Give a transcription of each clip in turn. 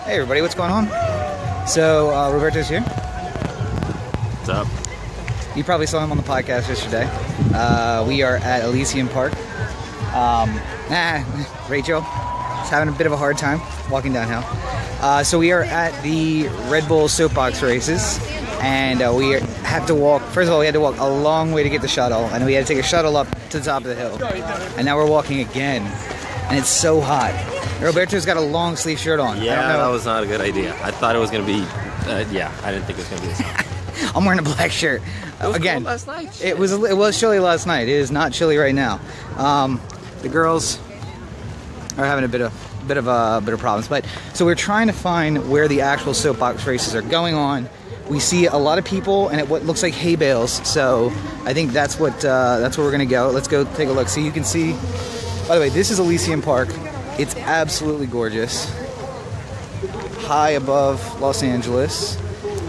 Hey everybody, what's going on? So, Roberto's here. What's up? You probably saw him on the podcast yesterday. We are at Elysian Park. Rachel is having a bit of a hard time walking downhill. So we are at the Redbull Soapbox Races. And we have to walk, first of all, we had to walk a long way to get the shuttle. And we had to take a shuttle up to the top of the hill. And now we're walking again. And it's so hot. Roberto's got a long sleeve shirt on. Yeah, that was not a good idea. I thought it was going to be, yeah, I didn't think it was going to be this hot. I'm wearing a black shirt. It was Again, cold last night. It was chilly last night. It is not chilly right now. The girls are having a bit of problems. But so we're trying to find where the actual soapbox races are going on. We see a lot of people and what looks like hay bales. So I think that's where we're gonna go. Let's go take a look. So you can see. By the way, this is Elysian Park. It's absolutely gorgeous, high above Los Angeles.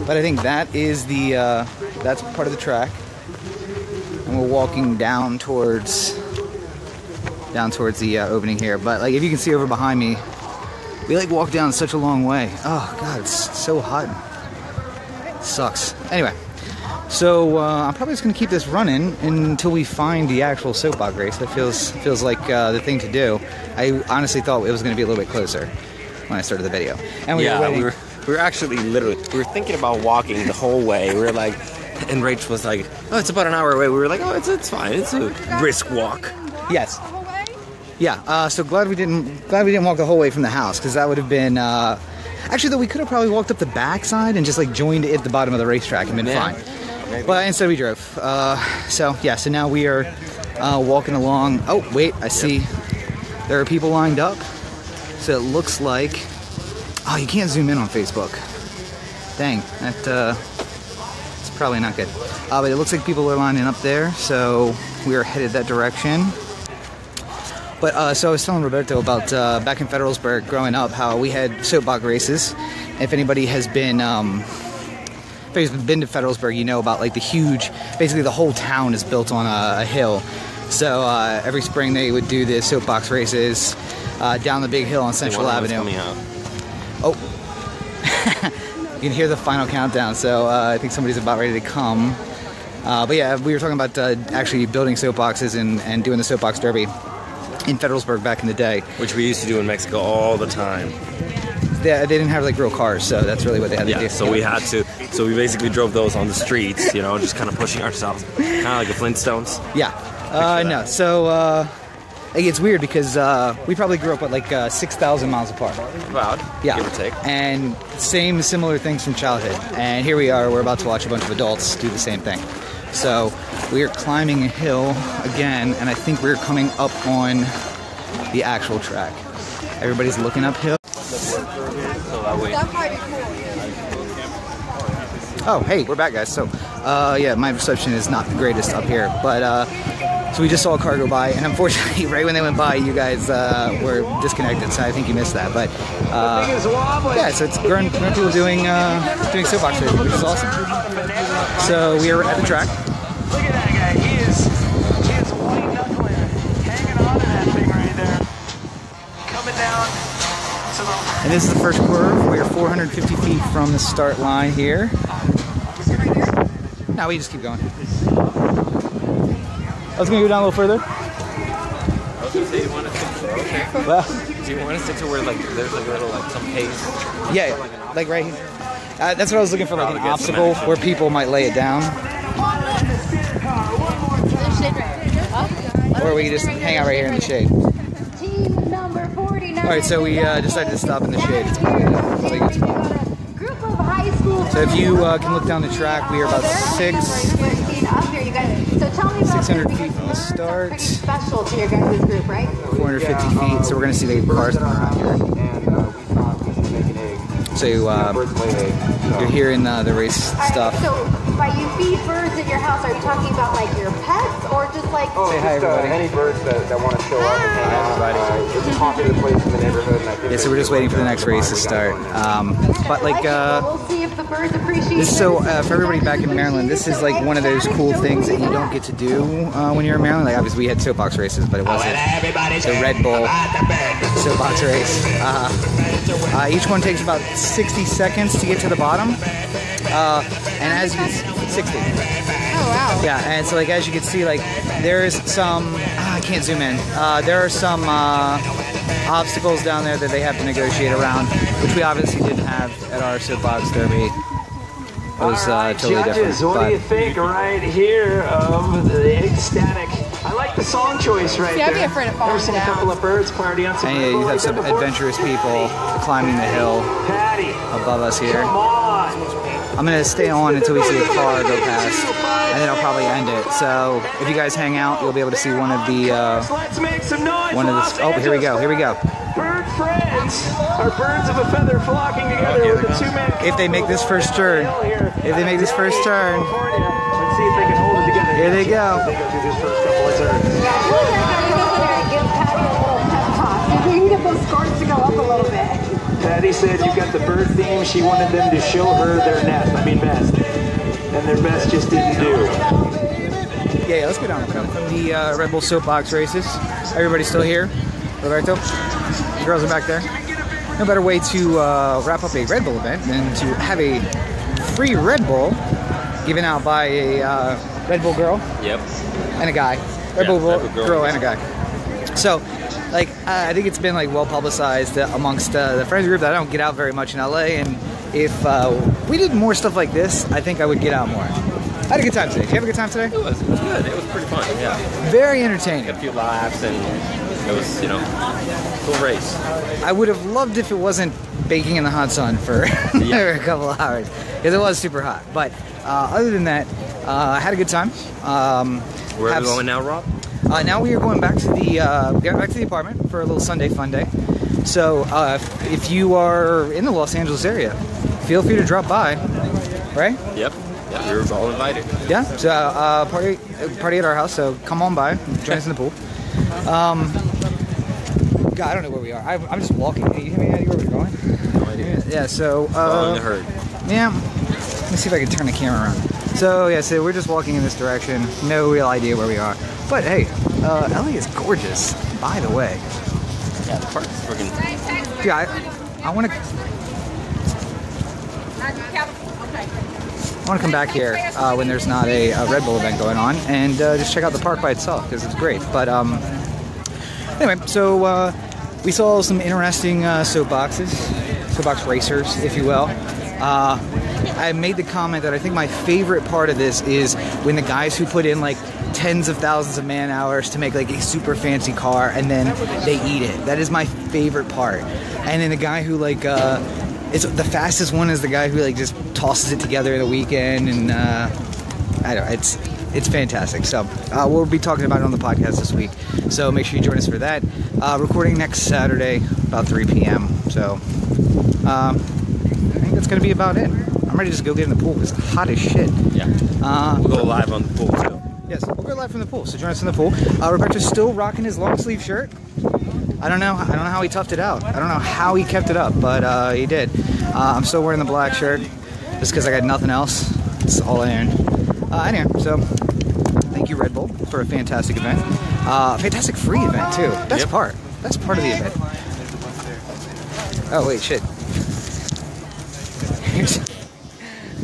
But I think that is that's part of the track, and we're walking down towards the opening here. But like if you can see over behind me, we like walk down such a long way. Oh God, it's so hot. It sucks. Anyway, so I'm probably just gonna keep this running until we find the actual soapbox race. That feels like the thing to do. I honestly thought it was gonna be a little bit closer when I started the video, and we were actually literally thinking about walking the whole way. We were like, and Rach was like, "Oh, it's about an hour away." We were like, "Oh, it's fine. It's a brisk walk." Yes. Yeah. So glad we didn't walk the whole way from the house, because that would have been. Actually, though, we could have probably walked up the backside and just like joined at the bottom of the racetrack and been fine. Maybe. But instead we drove. So now we are walking along. Oh wait, I see there are people lined up. So it looks like. Oh, you can't zoom in on Facebook. Dang, it's probably not good. But it looks like people are lining up there, so we are headed that direction. But so I was telling Roberto about back in Federalsburg growing up, how we had soapbox races. If anybody has been to Federalsburg, you know about like the huge, basically the whole town is built on a hill. So every spring they would do the soapbox races down the big hill on Central Avenue. Oh, you can hear the final countdown, so I think somebody's about ready to come. But yeah, we were talking about actually building soapboxes and doing the soapbox derby in Federalsburg back in the day. Which we used to do in Mexico all the time. They didn't have like real cars, so that's really what they had to do. So we had to, so we basically drove those on the streets, you know, just kind of pushing ourselves, kind of like the Flintstones. Yeah. No, so it's weird because we probably grew up at like 6,000 miles apart. About, yeah, give or take. And similar things from childhood. And here we are, we're about to watch a bunch of adults do the same thing. So we are climbing a hill again, and I think we're coming up on the actual track. Everybody's looking uphill. Oh, hey, we're back, guys. So, yeah, my reception is not the greatest up here, but so we just saw a car go by, and unfortunately, right when they went by, you guys were disconnected, so I think you missed that. But yeah, so it's grown people doing soapbox racing, which is awesome. So we are at the track. Look at that guy. He is white knuckling, hanging on to that thing right there. Coming down. And this is the first curve. We are 450 feet from the start line here. No, we just keep going. I was going to go down a little further. I was going to say, you want to stick to, okay. Well, do you want to stick to where like there's like a little like some pace? Yeah, like right here. That's what I was looking for, like an obstacle where people might lay it down. Or we can just hang out right here in the shade. Alright, so we decided to stop in the shade. It's probably a good spot. So if you can look down the track, we are about 600 feet from the start. 450 feet, so we're going to see the cars around here. So you're hearing the race stuff. So, by you feed birds at your house, are you talking about like your pets or just like? Oh, say hi, everybody. Any birds that want to show up and hang out. It's a popular place in the neighborhood. And I think Yeah, so we're just waiting for the next race to start. But like, we'll see if the birds appreciate this is so for everybody back in Maryland. This is like one of those cool things that you don't get to do when you're in Maryland. Like obviously we had soapbox races, but it wasn't the Red Bull Soapbox race. Each one takes about 60 seconds to get to the bottom, and as you 60. Oh wow. Yeah, and so like as you can see, like there's some I can't zoom in. There are some obstacles down there that they have to negotiate around, which we obviously didn't have at our soapbox derby. It was totally judges, different. what do you think right here of the ecstatic? I like the song choice right there. I'd be afraid of falling There's a couple of birds partying on some. And yeah, you have some adventurous people climbing the hill Patty, above us here. come on. I'm gonna stay on until we see a car go past, and then I'll probably end it. So if you guys hang out, you'll be able to see one of the Let's make some noise. oh, here we go, here we go. Bird friends are birds of a feather flocking together with the 2 men. If they make this first turn, if they make this first turn, Let's see if they can hold it together. here they go. They go through this first couple of turns. Give Patty a little pep talk. If we can get those scores to go up a little bit. Patty said you got the bird theme. She wanted them to show her their best. And their best just didn't do. Yeah, let's go down from the Red Bull Soapbox Races. Everybody still here? Roberto? The girls are back there. No better way to wrap up a Red Bull event than to have a free Red Bull given out by a Red Bull girl Yep. and a guy. Red Bull girl and a guy. So, like, I think it's been like well publicized amongst the friends group that I don't get out very much in LA, and if we did more stuff like this, I think I would get out more. I had a good time today. Did you have a good time today? It was good. It was pretty fun. Yeah. Very entertaining. A few laughs and it was, cool race. I would have loved if it wasn't baking in the hot sun for a couple of hours, because it was super hot. But other than that, I had a good time. Where are we going now, Rob? Now we are going back to the apartment for a little Sunday Funday. So if you are in the Los Angeles area, feel free to drop by. Right? Yep. Yeah, you're all invited. Yeah. So party at our house. So come on by, join us in the pool. God, I don't know where we are. I'm just walking. Hey, you have any idea where we're going? No idea. Yeah. So Following the herd. yeah. Let me see if I can turn the camera around. So yeah, so we're just walking in this direction. No real idea where we are. But hey, LA is gorgeous, by the way. Yeah, the park's freaking. Yeah, I want to come back here when there's not a Red Bull event going on, and just check out the park by itself, because it's great. But anyway, so we saw some interesting soapbox racers, if you will. I made the comment that I think my favorite part of this is when the guys who put in like tens of thousands of man hours to make like a super fancy car and then they eat it. That is my favorite part. And then the guy who like it's the fastest one is the guy who like just tosses it together in a weekend, and I don't know, it's fantastic. So we'll be talking about it on the podcast this week. So make sure you join us for that. Recording next Saturday about 3 p.m. So I think that's gonna be about it. I'm ready to just go get in the pool. It's hot as shit. Yeah. We'll go live on the pool still. Yes, we'll go live from the pool. So join us in the pool. Roberto's still rocking his long sleeve shirt. I don't know how he toughed it out. I don't know how he kept it up, but he did. I'm still wearing the black shirt just because I got nothing else. It's all in. Anyway, so thank you, Red Bull, for a fantastic event. Fantastic free event too. That's part of the event. Oh wait, shit.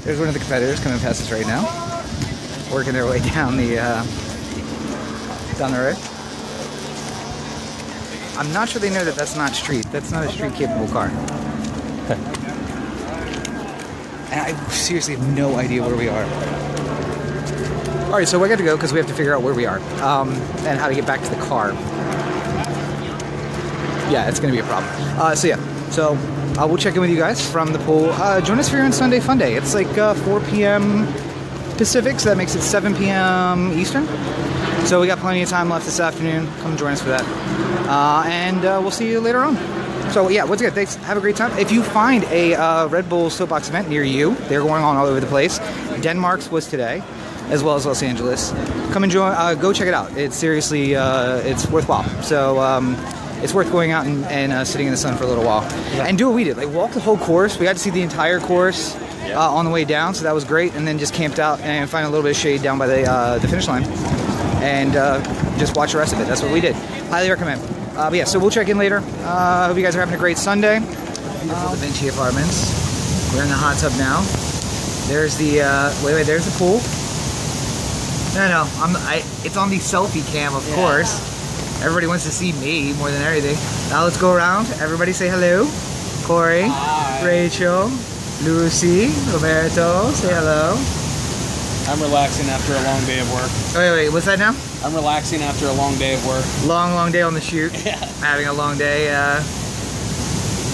There's one of the competitors coming past us right now, working their way down the road. I'm not sure they know that that's not street. That's not a street-capable car. And I seriously have no idea where we are. All right, so I got to go because we have to figure out where we are and how to get back to the car. Yeah, it's going to be a problem. So we'll check in with you guys from the pool. Join us here on Sunday Funday. It's like 4 p.m. Pacific, so that makes it 7 p.m. Eastern. So we got plenty of time left this afternoon. Come join us for that. And we'll see you later on. So yeah, once again, thanks. Have a great time. If you find a Redbull Soapbox event near you, they're going on all over the place. Denmark's was today, as well as Los Angeles. Come and join. Go check it out. It's seriously, it's worthwhile. So it's worth going out and sitting in the sun for a little while and do what we did. Like walk the whole course. We got to see the entire course on the way down, so that was great. And then just camped out and find a little bit of shade down by the finish line, and just watch the rest of it. That's what we did. Highly recommend. But yeah, so we'll check in later. Hope you guys are having a great Sunday. Beautiful Da Vinci Apartments. We're in the hot tub now. There's the wait, there's the pool. No, it's on the selfie cam, of course. Everybody wants to see me more than anything. Now let's go around. Everybody say hello. Corey, hi. Rachel, Lucy, Roberto, say hello. I'm relaxing after a long day of work. Wait, what's that now? I'm relaxing after a long day of work. Long day on the shoot. Yeah. Having a long day.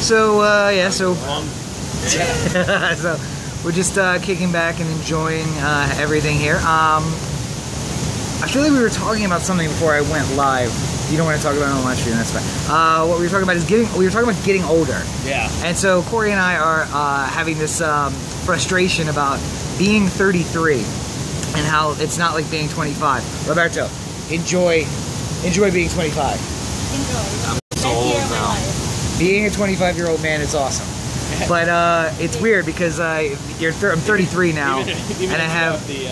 So we're just kicking back and enjoying everything here. I feel like we were talking about something before I went live. You don't want to talk about it on live stream, that's fine. What we were talking about is getting older. Yeah. And so Corey and I are having this frustration about being 33 and how it's not like being 25. Roberto, enjoy being 25. I'm so old now. Being a 25-year-old man is awesome. But it's weird because I'm 33 now, even and I have the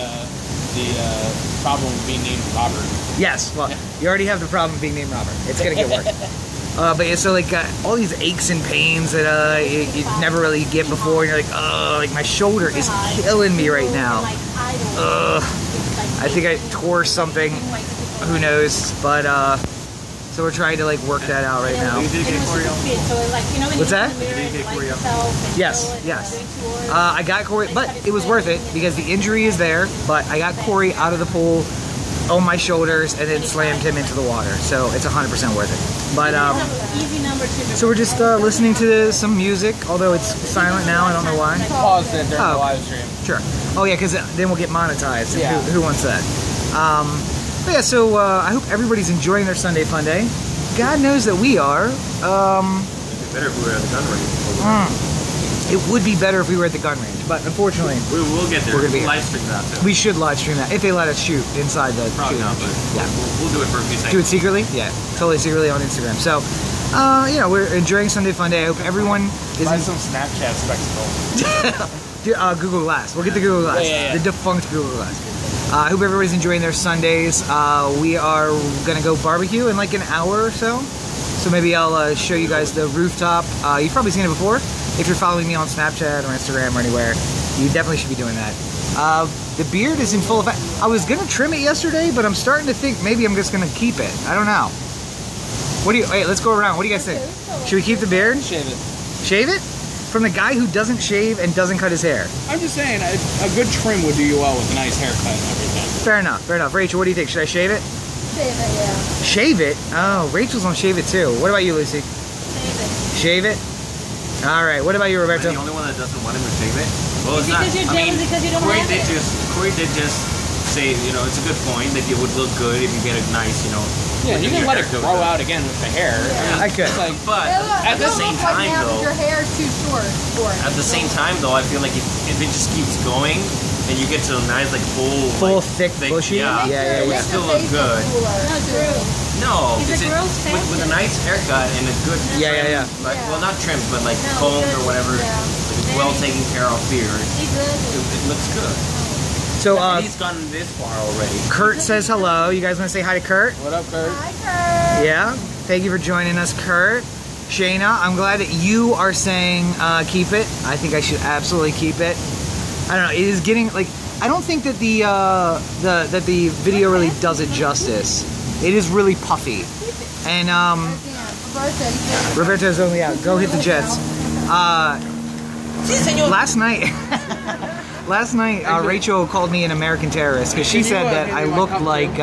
problem of being named Robert. Yes, well, you already have the problem of being named Robert. It's gonna get worse. But yeah, so like all these aches and pains that you never really get before, and you're like, oh, like my shoulder is killing me right now. I think I tore something. Who knows? But so we're trying to like work that out right now. What's that? Yes. I got Corey, but it was worth it because the injury is there. But I got Corey out of the pool on my shoulders and then slammed him into the water. So it's 100% worth it. But so we're just listening to some music, although it's silent now. I don't know why. Paused it during the live stream. Sure. Oh yeah, because then we'll get monetized. Yeah. Who wants that? But yeah, so I hope everybody's enjoying their Sunday Funday. God knows that we are. It'd be better if we were at the gun range. It would be better if we were at the gun range, but unfortunately, we will get there. We're gonna be live stream that too. We should live stream that if they let us shoot inside the. Probably not, but yeah, we'll do it for a few seconds. Do it secretly? Yeah, totally secretly on Instagram. So, we're enjoying Sunday Funday. I hope everyone is. Buy some Snapchat spectacles. Google Glass. We'll get the Google Glass. Yeah. The defunct Google Glass. I hope everybody's enjoying their Sundays. We are gonna go barbecue in like an hour or so. So maybe I'll show you guys the rooftop. You've probably seen it before. If you're following me on Snapchat or Instagram or anywhere, you definitely should be doing that. The beard is in full effect. I was gonna trim it yesterday, but I'm starting to think maybe I'm just gonna keep it. I don't know. Hey, let's go around. What do you guys think? Should we keep the beard? Shave it. Shave it? From the guy who doesn't shave and doesn't cut his hair. I'm just saying, a good trim would do you well with a nice haircut and everything. Fair enough. Rachel, what do you think? Should I shave it? Shave it, yeah. Shave it? Oh, Rachel's gonna shave it too. What about you, Lucy? Shave it. Shave it? All right. What about you, Roberto? The only one that doesn't want him to shave it. Well, it's Is it not. because you're jealous because you don't Corey have it? Corey did just say, it's a good point that it would look good if you get it nice, Yeah, you can let it grow out again with the hair. Yeah, I could. Like, but at the same time, though, your hair is too short for it. at the same time, though, I feel like if it just keeps going and you get to a nice, like full, thick, bushy. yeah, Yeah. it would still look good. Not true. No, He's a because girl's with a nice haircut and a good Yeah. like, well, not trimmed, but like No, combed because- or whatever, yeah. like well taken care of beard, it looks good. So, And he's gone this far already. Kurt says hello. You guys want to say hi to Kurt? what up, Kurt? Hi, Kurt. Yeah. Thank you for joining us, Kurt. Shayna, I'm glad that you are saying keep it. I think I should absolutely keep it. I don't know. It is getting like I don't think that the video really does it justice. It is really puffy, and Roberto's only out. Go hit the Jets. Last night, Rachel called me an American terrorist because she said that I looked like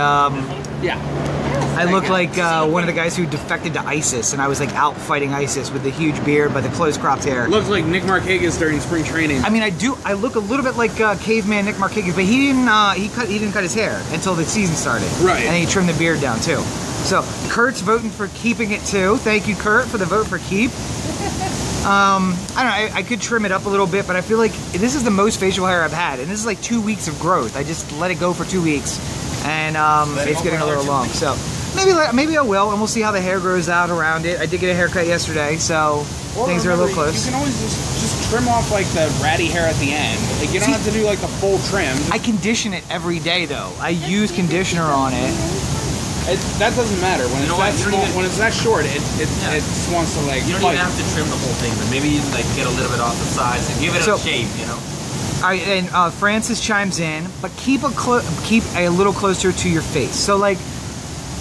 one of the guys who defected to ISIS, and I was like out fighting ISIS with the huge beard but the close cropped hair. Looks like Nick Markakis during spring training. I mean, I look a little bit like caveman Nick Markakis, but he didn't cut his hair until the season started. Right. And he trimmed the beard down too. So Kurt's voting for keeping it too. Thank you, Kurt, for the vote for keep. I don't know, I could trim it up a little bit, but I feel like this is the most facial hair I've had, and this is like 2 weeks of growth. I just let it go for 2 weeks, and it's getting a little long. So maybe I will, and we'll see how the hair grows out around it. I did get a haircut yesterday, so things are a little close. You can always just trim off like the ratty hair at the end. Like you don't have to do like the full trim. I condition it every day though. I use conditioner on it. That doesn't matter when when it's that short. It just wants to like. You don't even have to trim the whole thing, but maybe like get a little bit off the sides and give it a shape, you know. All right, and Francis chimes in, but keep a little closer to your face. So like,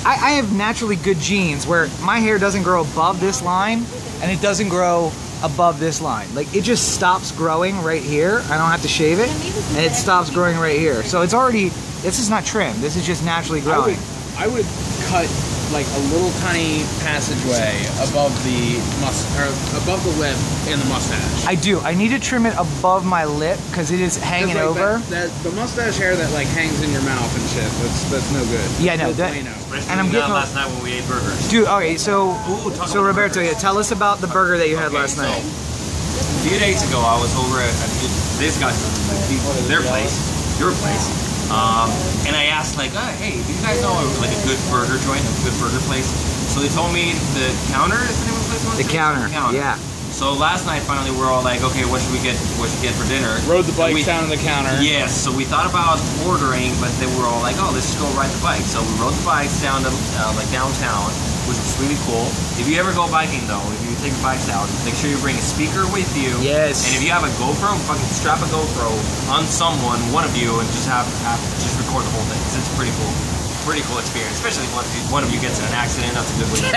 I have naturally good genes where my hair doesn't grow above this line, and it doesn't grow above this line. Like it just stops growing right here. I don't have to shave it, and it stops growing right here. So it's already. This is not trimmed. This is just naturally growing. I would cut like a little tiny passageway above the above the lip and the mustache. I do. I need to trim it above my lip because it is hanging over. The mustache hair that like hangs in your mouth and shit. That's no good. Yeah, no. And I'm getting last night when we ate burgers. Dude, okay, so Roberto, tell us about the burger that you had last night. A few days ago, I was over at this guy's, their place, your place. And I asked like, hey, do you guys know like a good burger joint, a good burger place? So they told me the Counter is the name of the place. The Counter, yeah. So last night finally we're all like, okay, what should we get for dinner? Rode the bikes down to the Counter. Yes, so we thought about ordering, but they were all like, oh, let's just go ride the bike. So we rode the bikes down to like downtown, which was really cool. If you ever go biking though, if you take the bikes out, make sure you bring a speaker with you. Yes. And if you have a GoPro, fucking strap a GoPro on someone, one of you, and just just record the whole thing. It's pretty cool. Pretty cool experience, especially if one of you gets in an accident. That's a good way.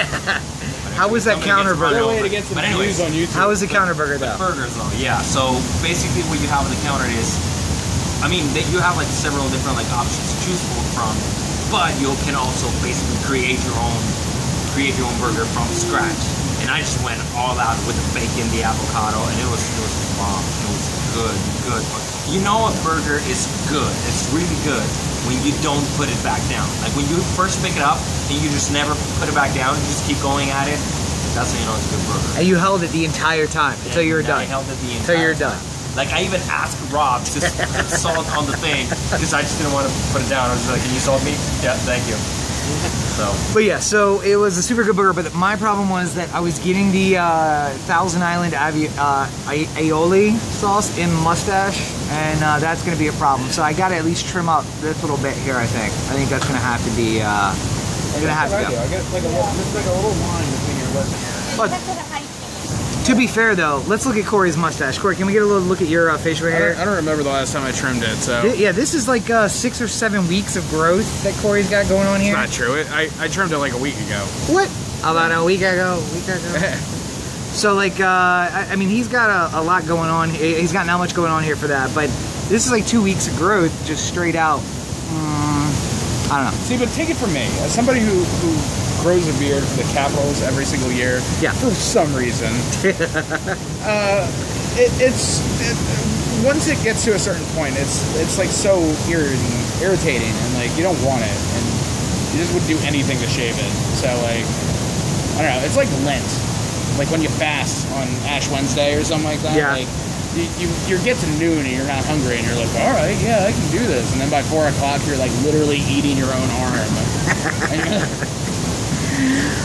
How was that Counter burger? But anyways, how was the Counter burger though? Burgers though, yeah. So basically, what you have on the counter is, I mean, you have like several different like options to choose from, but you can also basically create your own burger from scratch. And I just went all out with the bacon, the avocado, and it was bomb. It was good. But you know a burger is good. It's really good when you don't put it back down. Like when you first pick it up and you just never put it back down, you just keep going at it. That's when you know it's a good burger. And you held it the entire time until you were done. I held it the entire until you're done. Like I even asked Rob to put salt on the thing because I just didn't want to put it down. I was just like, can you salt me? Yeah, thank you. But yeah, so it was a super good burger, but my problem was that I was getting the Thousand Island aioli sauce in mustache, and that's going to be a problem. So I got to at least trim up this little bit here, I think. I think that's going to have to be, going to have to go. I get like a little line between your lips here. But, to be fair though, let's look at Corey's mustache. Corey, can we get a little look at your facial hair? I don't remember the last time I trimmed it, so... Yeah, this is like 6 or 7 weeks of growth that Corey's got going on here. It's not true. I trimmed it like a week ago. What? About a week ago? So like, I mean, he's got a lot going on. He's got not much going on here for that, but this is like 2 weeks of growth, just straight out. I don't know. See, but take it from me, as somebody who grows a beard for the Capitals every single year, for some reason. Once it gets to a certain point, it's like so irritating, and like you don't want it, and you just wouldn't do anything to shave it. So like, I don't know. It's like Lent, like when you fast on Ash Wednesday or something like that. Yeah. Like, you get to noon and you're not hungry, and you're like, all right, yeah, I can do this, and then by 4 o'clock you're like literally eating your own arm.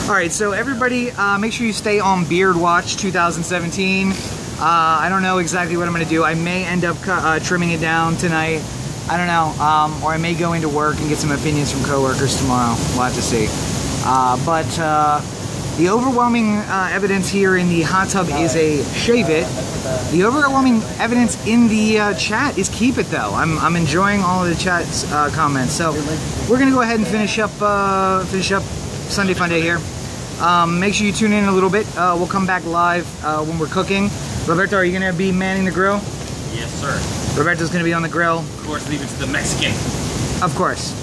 All right, so everybody, make sure you stay on Beard Watch 2017. I don't know exactly what I'm going to do. I may end up trimming it down tonight. I don't know. Or I may go into work and get some opinions from coworkers tomorrow. We'll have to see. But the overwhelming evidence here in the hot tub is a shave it. The overwhelming evidence in the chat is keep it though. I'm enjoying all of the chat's comments. So we're going to go ahead and finish up Sunday Funday here. Make sure you tune in a little bit. We'll come back live when we're cooking. Roberto, are you going to be manning the grill? Yes, sir. Roberto's going to be on the grill. Of course, leave it to the Mexican. Of course.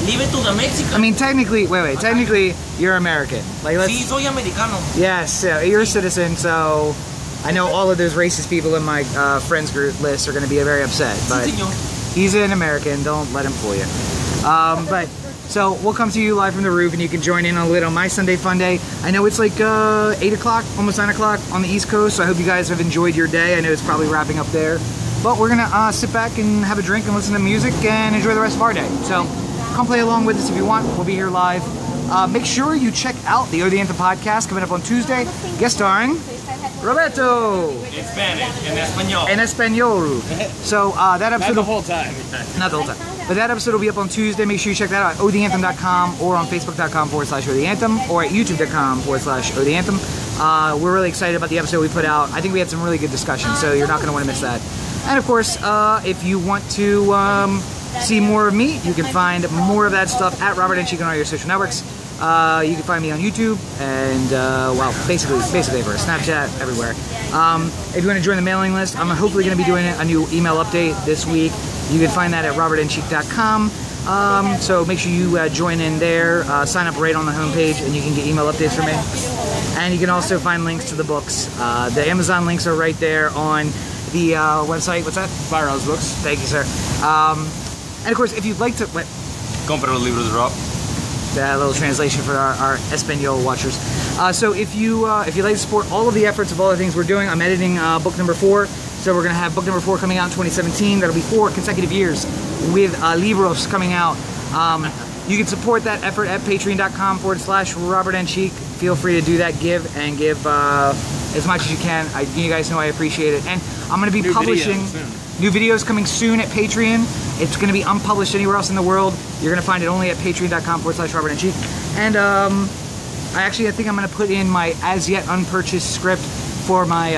Leave it to the Mexican. I mean, technically, wait. Technically, you're American. Like, Sí, soy americano. Yes, you're a citizen, so I know all of those racist people in my friends group list are going to be very upset. But Sí, señor. he's an American. Don't let him fool you. But So we'll come to you live from the roof, and you can join in a little on my Sunday Funday. I know it's like 8 o'clock, almost 9 o'clock on the East Coast, so I hope you guys have enjoyed your day. I know it's probably wrapping up there. But we're gonna sit back and have a drink and listen to music and enjoy the rest of our day. So come play along with us if you want. We'll be here live. Make sure you check out the The Anthem podcast coming up on Tuesday. Guest starring Roberto. In Spanish, en español. En español. So that episode... Not the whole time. Not the whole time. But that episode will be up on Tuesday. Make sure you check that out at otheanthem.com or on facebook.com/otheanthem or at youtube.com/otheanthem. We're really excited about the episode we put out. I think we had some really good discussion, so you're not going to want to miss that. And of course, if you want to see more of me, you can find more of that stuff at Robert and Cheek on all your social networks. You can find me on YouTube and, well, basically everywhere. Snapchat, everywhere. If you want to join the mailing list, I'm hopefully going to be doing a new email update this week. You can find that at robertandcheek.com. So make sure you join in there, sign up right on the homepage, and you can get email updates from me. And you can also find links to the books. The Amazon links are right there on the website. What's that? Firehouse Books. Thank you, sir. And of course, if you'd like to... What? Compra los libros de Rob. That little translation for our Espanol watchers. So if you like to support all of the efforts of all the things we're doing, I'm editing book number 4. So we're going to have book number 4 coming out in 2017. That'll be 4 consecutive years with libros coming out. You can support that effort at patreon.com/Robert and Cheek. Feel free to do that. Give as much as you can. You guys know I appreciate it. And I'm going to be publishing new videos coming soon at Patreon. It's going to be unpublished anywhere else in the world. You're going to find it only at patreon.com/Robert and Cheek. And I think I'm going to put in my as yet unpurchased script for my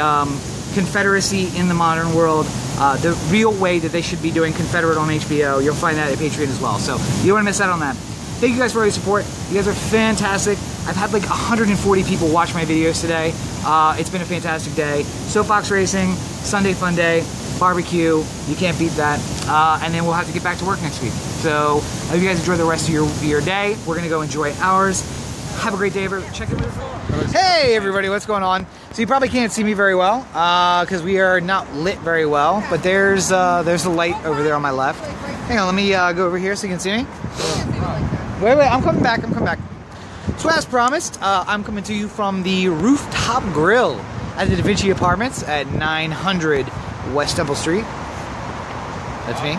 Confederacy in the Modern World, the real way that they should be doing Confederate on HBO. You'll find that at Patreon as well. So you don't want to miss out on that. Thank you guys for all your support. You guys are fantastic. I've had like 140 people watch my videos today. It's been a fantastic day. Soapbox racing, Sunday Funday, barbecue. You can't beat that. And then we'll have to get back to work next week. So I hope you guys enjoy the rest of your day. We're gonna go enjoy ours. Have a great day, everyone. Check it out. Hey everybody, what's going on? So you probably can't see me very well because we are not lit very well. But there's a light over there on my left. Hang on, let me go over here so you can see me. Wait, I'm coming back. So as promised, I'm coming to you from the rooftop grill at the Da Vinci Apartments at 900 West Temple Street. That's me.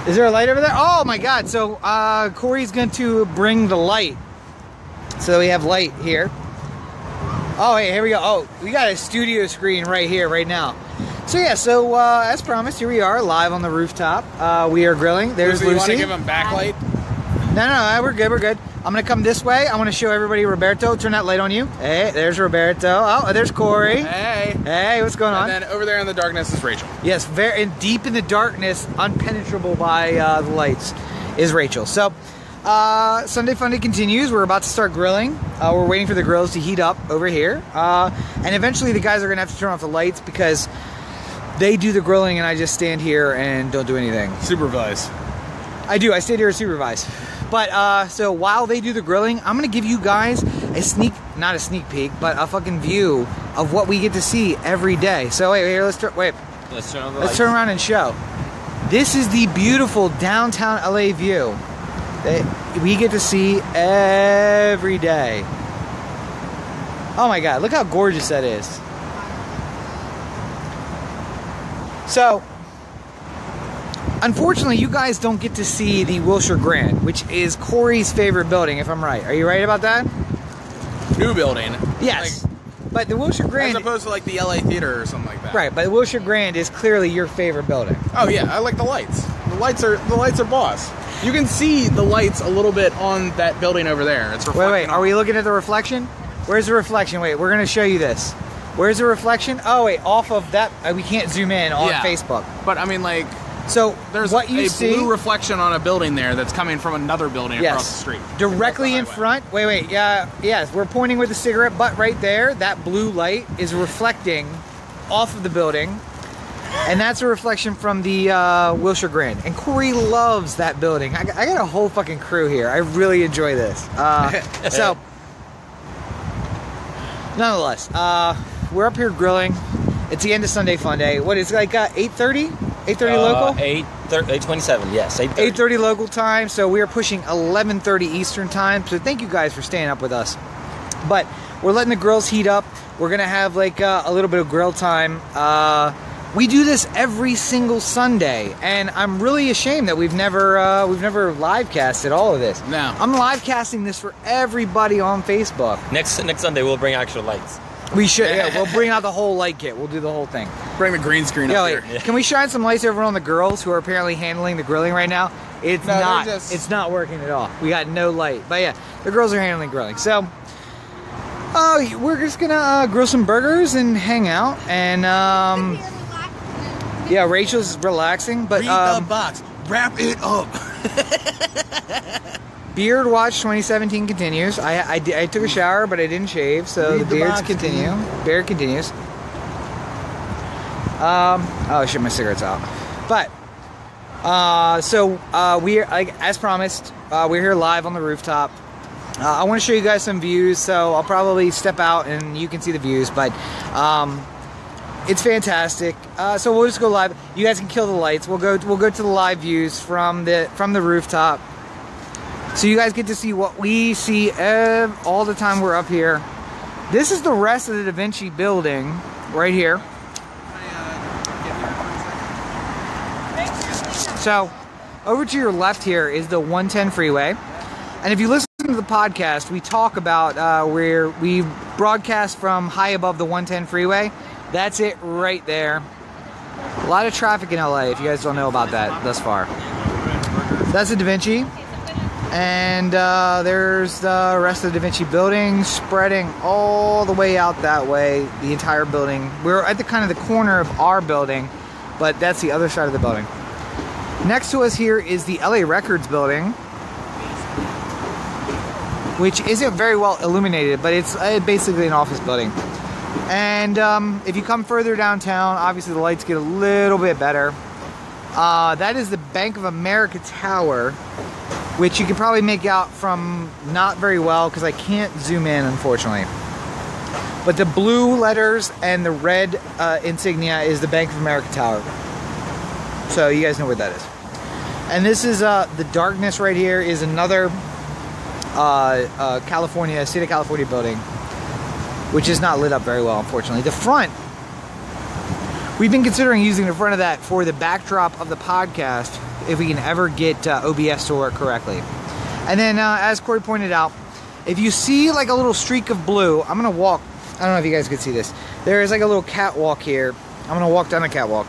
Is there a light over there? Oh my God! So Corey's going to bring the light. So we have light here. Oh, hey, here we go. Oh, we got a studio screen right here, right now. So yeah, so as promised, here we are live on the rooftop. We are grilling. There's Lucy. You want to give him backlight? No, we're good. I'm gonna come this way. I want to show everybody Roberto. Turn that light on you. Hey, there's Roberto. Oh, there's Corey. Hey, what's going on? And then over there in the darkness is Rachel. Yes, very deep in the darkness, unpenetrable by the lights, is Rachel. So Sunday Funday continues. We're about to start grilling. We're waiting for the grills to heat up over here, and eventually the guys are gonna have to turn off the lights because they do the grilling and I just stand here and don't do anything. Supervise. I do. I stand here and supervise. But, so while they do the grilling, I'm going to give you guys not a sneak peek, but a fucking view of what we get to see every day. So wait, here, let's turn around and show. This is the beautiful downtown LA view that we get to see every day. Oh my God, look how gorgeous that is. So, unfortunately, you guys don't get to see the Wilshire Grand, which is Corey's favorite building, if I'm right. Are you right about that? New building. Yes. But the Wilshire Grand... As opposed to like the LA Theater or something like that. Right, but the Wilshire Grand is clearly your favorite building. Oh yeah, I like the lights. The lights are boss. You can see the lights a little bit on that building over there. It's reflecting. Wait, are we looking at the reflection? Where's the reflection? Wait, we're going to show you this. Where's the reflection? Oh wait, off of that... we can't zoom in on Facebook. But I mean like... So there's what you see, blue reflection on a building there that's coming from another building across the street. Directly in front. Wait. Yes, we're pointing with the cigarette butt right there. That blue light is reflecting off of the building. And that's a reflection from the Wilshire Grand. And Corey loves that building. I got a whole fucking crew here. I really enjoy this. So, nonetheless, we're up here grilling. It's the end of Sunday Funday. What is it, like 8:30? 8:30 local? 8:27, yes. 8:30 local time, so we are pushing 11:30 Eastern time. So thank you guys for staying up with us. But we're letting the grills heat up. We're gonna have like a little bit of grill time. We do this every single Sunday, and I'm really ashamed that we've never live casted all of this. No. I'm live casting this for everybody on Facebook. Next Sunday we'll bring extra lights. We should, yeah. We'll bring out the whole light kit. We'll do the whole thing. Bring the green screen up here. Can we shine some lights over on the girls who are apparently handling the grilling right now? It's not working at all. We got no light. But yeah, the girls are handling grilling. So, we're just gonna grill some burgers and hang out. And yeah, Rachel's relaxing. But read the box. Wrap it up. Beard Watch 2017 continues. I took a shower, but I didn't shave, so the beards continue. Beard continues. Oh shit, my cigarette's out. But we are, like, as promised, we're here live on the rooftop. I want to show you guys some views, so I'll probably step out and you can see the views. But it's fantastic. So we'll just go live. You guys can kill the lights. We'll go to the live views from the rooftop. So you guys get to see what we see all the time we're up here. This is the rest of the Da Vinci building right here. So over to your left here is the 110 freeway. And if you listen to the podcast, we talk about where we broadcast from high above the 110 freeway. That's it right there. A lot of traffic in LA, if you guys don't know about that thus far. That's the Da Vinci. And there's the rest of the Da Vinci building spreading all the way out that way, the entire building. We're at the kind of the corner of our building, but that's the other side of the building. Next to us here is the LA Records building, which isn't very well illuminated, but it's basically an office building. And if you come further downtown, obviously the lights get a little bit better. That is the Bank of America Tower, which you can probably make out from not very well because I can't zoom in, unfortunately. But the blue letters and the red insignia is the Bank of America Tower. So you guys know where that is. And this is the darkness right here is another state of California building, which is not lit up very well, unfortunately. The front, we've been considering using the front of that for the backdrop of the podcast if we can ever get OBS to work correctly. And then, as Corey pointed out, if you see like a little streak of blue, I'm gonna walk. I don't know if you guys can see this. There is like a little catwalk here. I'm gonna walk down the catwalk.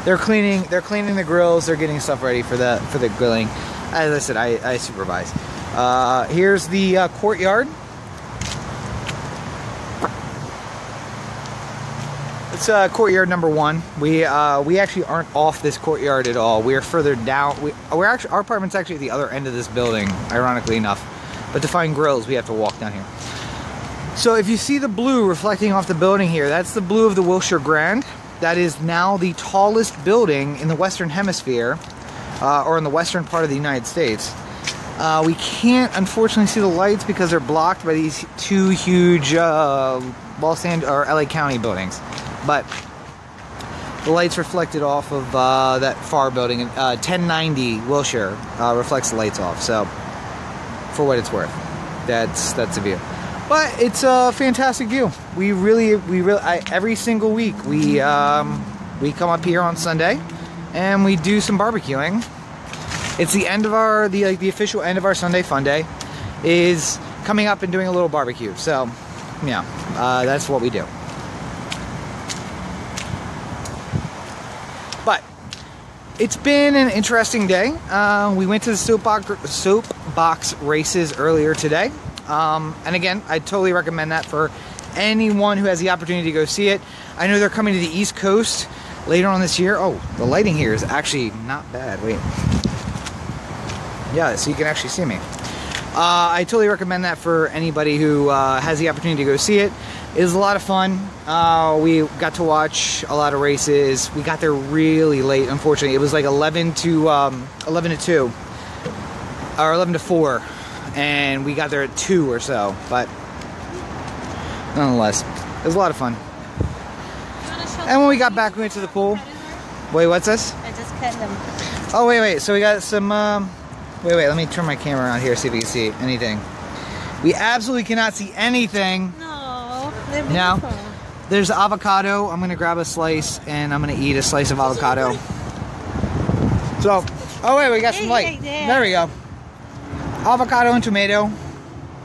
They're cleaning the grills. They're getting stuff ready for the grilling. As I said, I supervise. Here's the courtyard. It's courtyard number 1. We actually aren't off this courtyard at all. We're further down. Our apartment's actually at the other end of this building, ironically enough. But to find grills, we have to walk down here. So if you see the blue reflecting off the building here, that's the blue of the Wilshire Grand. That is now the tallest building in the Western Hemisphere, or in the western part of the United States. We can't, unfortunately, see the lights because they're blocked by these two huge LA County buildings. But the lights reflected off of that far building, 1090 Wilshire, reflects the lights off. So, for what it's worth, that's the view. But it's a fantastic view. We really every single week we come up here on Sunday and we do some barbecuing. It's the end of the official end of our Sunday Funday is coming up and doing a little barbecue. So, yeah, that's what we do. But it's been an interesting day. We went to the soapbox races earlier today. And again, I totally recommend that for anyone who has the opportunity to go see it. I know they're coming to the East Coast later on this year. Oh, the lighting here is actually not bad. Wait. Yeah, so you can actually see me. I totally recommend that for anybody who has the opportunity to go see it. It was a lot of fun. We got to watch a lot of races. We got there really late, unfortunately. It was like 11 to 2, or 11 to 4, and we got there at 2 or so. But nonetheless, it was a lot of fun. And when we got back, we went to the pool. Wait, what's this? I just cut them. Oh, wait. So we got some, wait, let me turn my camera around here, see if we can see anything. We absolutely cannot see anything. No, they're Now, beautiful. there's avocado. I'm gonna grab a slice and I'm gonna eat a slice of avocado. So, oh wait, we got some light. Yeah. There we go. Avocado and tomato.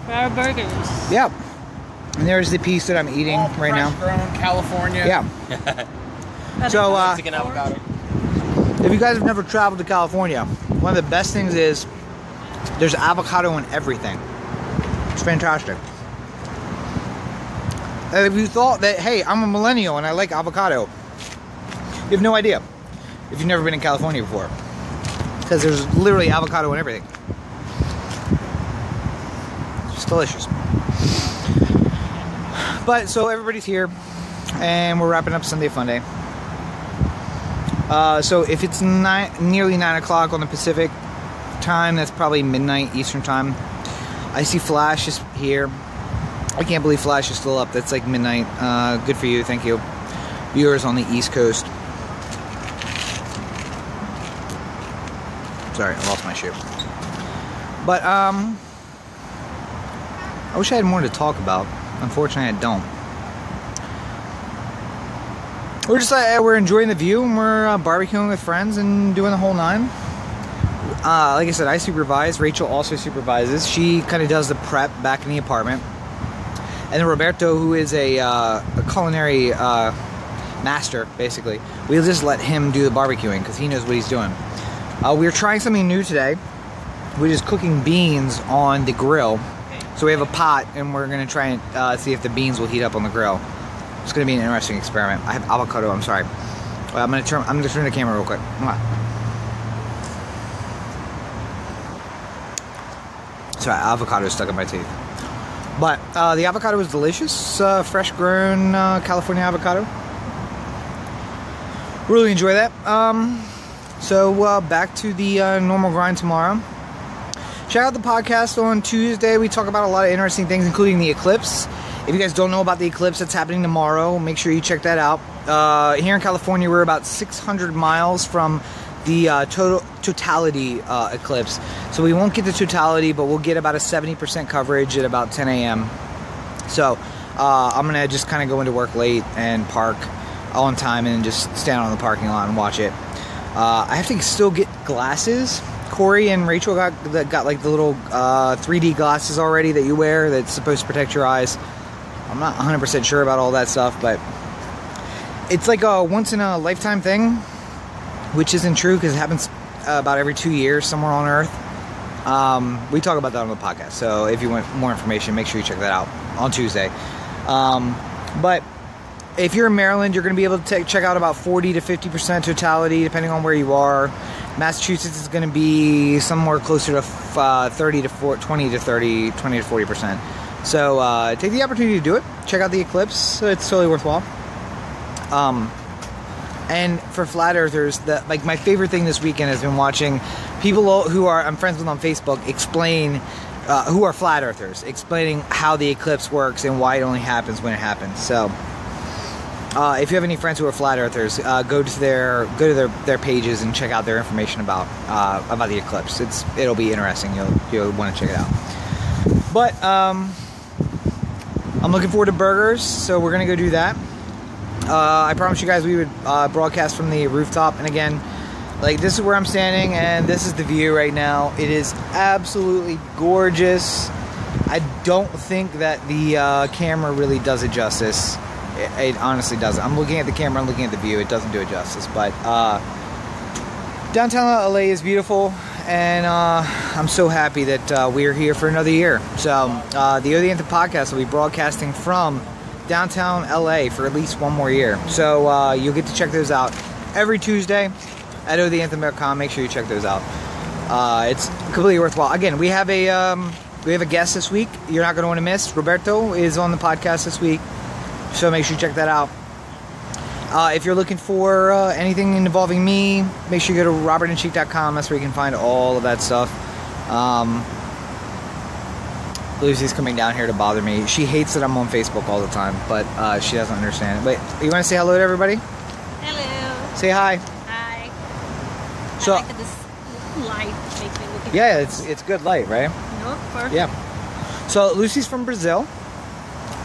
For our burgers. Yep. And there's the piece that I'm eating right now. Grown California. Yeah. So, Chicken avocado. if you guys have never traveled to California, one of the best things is there's avocado in everything. It's fantastic. And if you thought that, hey, I'm a millennial and I like avocado, you have no idea if you've never been in California before. Because there's literally avocado in everything. It's delicious. But, so everybody's here, and we're wrapping up Sunday Funday. So if it's nearly 9 o'clock on the Pacific time, that's probably midnight Eastern time. I see Flash is here. I can't believe Flash is still up. That's like midnight. Good for you, thank you. Viewers on the East Coast. Sorry, I lost my shoe. But, I wish I had more to talk about. Unfortunately, I don't. We're enjoying the view, and we're barbecuing with friends and doing the whole nine. Like I said, I supervise. Rachel also supervises. She kind of does the prep back in the apartment. And then Roberto, who is a culinary master, basically, we'll just let him do the barbecuing because he knows what he's doing. We're trying something new today. We're just cooking beans on the grill. So we have a pot, and we're going to try and see if the beans will heat up on the grill. It's going to be an interesting experiment. I have avocado. I'm sorry. Well, I'm going to turn the camera real quick. Come on. Sorry, avocado is stuck in my teeth. But the avocado is delicious. Fresh grown California avocado. Really enjoy that. So back to the normal grind tomorrow. Check out the podcast on Tuesday. We talk about a lot of interesting things, including the eclipse. If you guys don't know about the eclipse that's happening tomorrow, make sure you check that out. Here in California, we're about 600 miles from the totality eclipse. So we won't get the totality, but we'll get about a 70% coverage at about 10 a.m. So I'm going to just kind of go into work late and park on time and just stand on the parking lot and watch it. I have to still get glasses. Corey and Rachel got like the little 3D glasses already that you wear that's supposed to protect your eyes. I'm not 100% sure about all that stuff, but it's like a once-in-a-lifetime thing, which isn't true because it happens about every 2 years somewhere on Earth. We talk about that on the podcast, so if you want more information, make sure you check that out on Tuesday. But if you're in Maryland, you're going to be able to check out about 40 to 50% totality, depending on where you are. Massachusetts is going to be somewhere closer to 20 to 40%. So take the opportunity to do it. Check out the eclipse. It's totally worthwhile. And for flat earthers, my favorite thing this weekend has been watching people who I'm friends with on Facebook explain who are flat earthers, explaining how the eclipse works and why it only happens when it happens. So if you have any friends who are flat earthers, go to their pages and check out their information about the eclipse. It'll be interesting. You'll want to check it out. But I'm looking forward to burgers, so we're gonna go do that. I promised you guys we would broadcast from the rooftop, and again, like, this is where I'm standing, and this is the view right now. It is absolutely gorgeous. I don't think that the camera really does it justice. It honestly doesn't. I'm looking at the camera, I'm looking at the view. It doesn't do it justice, but downtown LA is beautiful, and I'm so happy that we're here for another year. So the O The Anthem podcast will be broadcasting from downtown LA for at least one more year. So you'll get to check those out every Tuesday at otheanthem.com. Make sure you check those out. It's completely worthwhile. Again, we have a guest this week you're not going to want to miss. Roberto is on the podcast this week, so make sure you check that out. If you're looking for anything involving me, make sure you go to robertandcheek.com. That's where you can find all of that stuff. Lucy's coming down here to bother me. She hates that I'm on Facebook all the time, but she doesn't understand. Wait, you want to say hello to everybody? Say hi. Hi. So I like this light makes me look. yeah, it's good light, right? No, perfect. Yeah. So Lucy's from Brazil,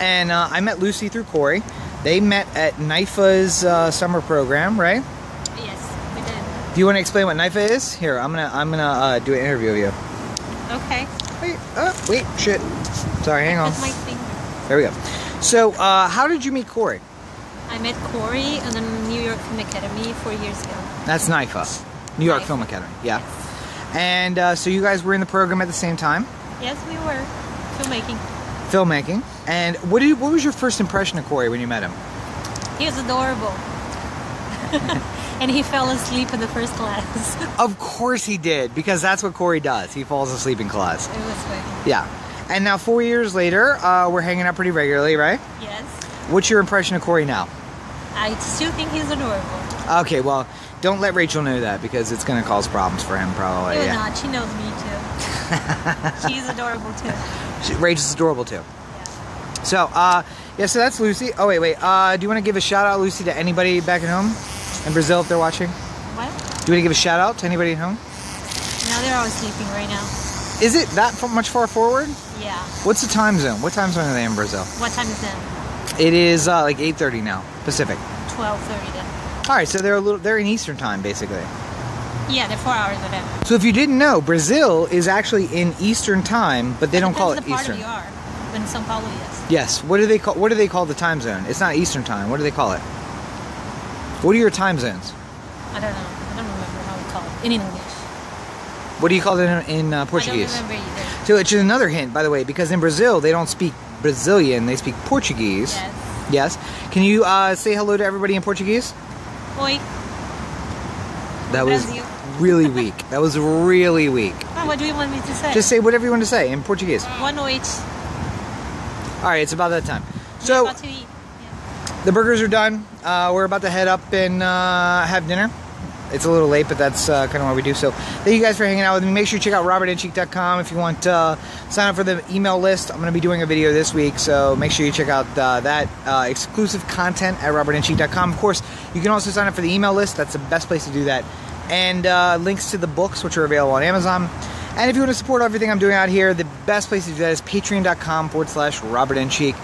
and I met Lucy through Corey. They met at NIFA's summer program, right? Yes, we did. Do you want to explain what NIFA is? Here, I'm gonna do an interview of you. Okay. Wait, shit. Sorry, hang on. That's my finger. There we go. So, how did you meet Corey? I met Corey at the New York Film Academy 4 years ago. That's NIFA, New York NIFA. Film Academy. Yeah. And so you guys were in the program at the same time, Yes, we were. Filmmaking. filmmaking. And what was your first impression of Corey when you met him? He was adorable. And he fell asleep in the first class. Of course he did, because that's what Corey does. He falls asleep in class. It was funny. Yeah. And now 4 years later, we're hanging out pretty regularly, right? Yes. What's your impression of Corey now? I still think he's adorable. Okay, well, don't let Rachel know that, because it's going to cause problems for him, probably. You're Yeah. not. She knows me too. She's adorable too. Rachel's adorable too. So, yeah, so that's Lucy. Oh, wait. Do you want to give a shout out, Lucy, to anybody back at home in Brazil if they're watching? What? Do you want to give a shout out to anybody at home? Now they're all sleeping right now. Is it that much far forward? Yeah. What's the time zone? What time zone are they in Brazil? What time is that? It is like 8:30 now, Pacific. 12:30 then. All right, so they're in Eastern time, basically. Yeah, they're 4 hours ahead. So if you didn't know, Brazil is actually in Eastern time, but they don't call it Depends Eastern. the part of you are. When São Paulo is. Yes. What do they call the time zone? It's not Eastern time. What do they call it? What are your time zones? I don't know. I don't remember how we call it in English. What do you call it in Portuguese? I don't remember either. So it's another hint, by the way, because in Brazil they don't speak Brazilian; they speak Portuguese. Yes. Yes. Can you say hello to everybody in Portuguese? Oi. That was Brasil. really weak. That was really weak. Oh, what do you want me to say? Just say whatever you want to say in Portuguese. Boa noite. All right, it's about that time. We're So about to eat. Yeah. the burgers are done. We're about to head up and have dinner. It's a little late, but that's kind of what we do. So thank you guys for hanging out with me. Make sure you check out robertandcheek.com if you want to sign up for the email list. I'm going to be doing a video this week, so make sure you check out that exclusive content at robertandcheek.com. Of course, you can also sign up for the email list. That's the best place to do that. And links to the books, which are available on Amazon. And if you want to support everything I'm doing out here, the best place to do that is patreon.com/robertandcheek.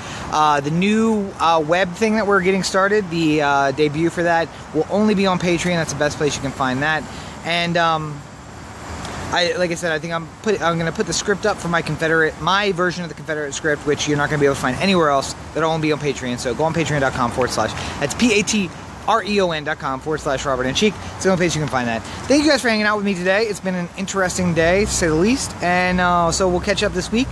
The new web thing that we're getting started, the debut for that, will only be on Patreon. That's the best place you can find that. And like I said, I think I'm going to put the script up for my version of the Confederate script, which you're not going to be able to find anywhere else. That'll only be on Patreon. So go on patreon.com/ that's patreon.com/robertandcheek. It's the only place you can find that. Thank you guys for hanging out with me today. It's been an interesting day, to say the least. And so we'll catch up this week.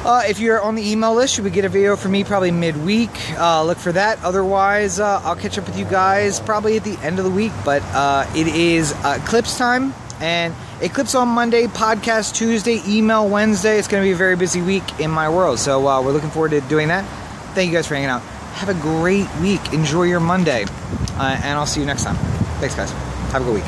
If you're on the email list, you would get a video from me probably midweek. Look for that. Otherwise, I'll catch up with you guys probably at the end of the week. But it is Eclipse time. And Eclipse on Monday, podcast Tuesday, email Wednesday. It's going to be a very busy week in my world. So we're looking forward to doing that. Thank you guys for hanging out. Have a great week. Enjoy your Monday. And I'll see you next time. Thanks, guys. Have a good week.